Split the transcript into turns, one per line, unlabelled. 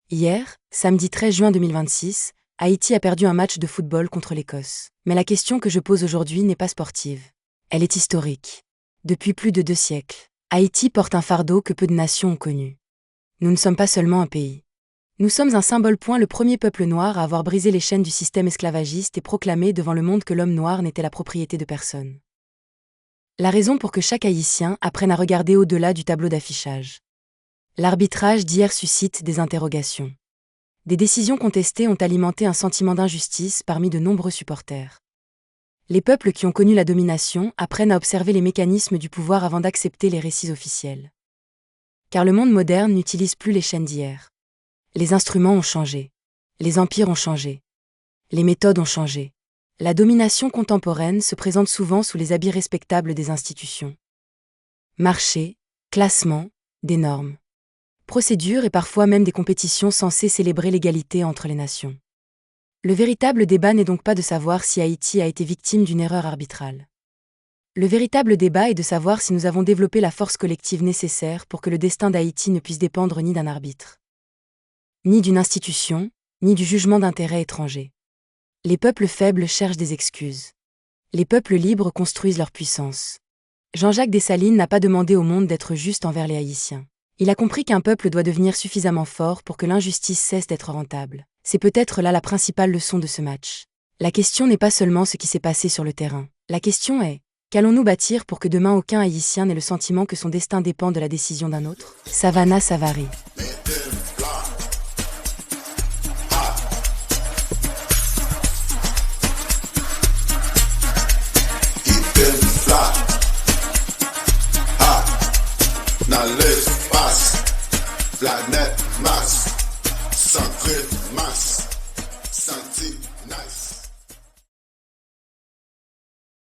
Hier, samedi 13 juin 2026, Haïti a perdu un match de football contre l'Écosse. Mais la question que je pose aujourd'hui n'est pas sportive. Elle est historique. Depuis plus de 2 siècles, Haïti porte un fardeau que peu de nations ont connu. Nous ne sommes pas seulement un pays. Nous sommes un symbole. Le premier peuple noir à avoir brisé les chaînes du système esclavagiste et proclamé devant le monde que l'homme noir n'était la propriété de personne. La raison pour que chaque Haïtien apprenne à regarder au-delà du tableau d'affichage. L'arbitrage d'hier suscite des interrogations. Des décisions contestées ont alimenté un sentiment d'injustice parmi de nombreux supporters. Les peuples qui ont connu la domination apprennent à observer les mécanismes du pouvoir avant d'accepter les récits officiels. Car le monde moderne n'utilise plus les chaînes d'hier. Les instruments ont changé. Les empires ont changé. Les méthodes ont changé. La domination contemporaine se présente souvent sous les habits respectables des institutions. Marché, classement, des normes. Procédures et parfois même des compétitions censées célébrer l'égalité entre les nations. Le véritable débat n'est donc pas de savoir si Haïti a été victime d'une erreur arbitrale. Le véritable débat est de savoir si nous avons développé la force collective nécessaire pour que le destin d'Haïti ne puisse dépendre ni d'un arbitre, ni d'une institution, ni du jugement d'intérêts étrangers. Les peuples faibles cherchent des excuses. Les peuples libres construisent leur puissance. Jean-Jacques Dessalines n'a pas demandé au monde d'être juste envers les Haïtiens. Il a compris qu'un peuple doit devenir suffisamment fort pour que l'injustice cesse d'être rentable. C'est peut-être là la principale leçon de ce match. La question n'est pas seulement ce qui s'est passé sur le terrain. La question est, qu'allons-nous bâtir pour que demain aucun Haïtien n'ait le sentiment que son destin dépend de la décision d'un autre? Savannah Savary.
Dans l'espace, planète Mars, sans masse, senti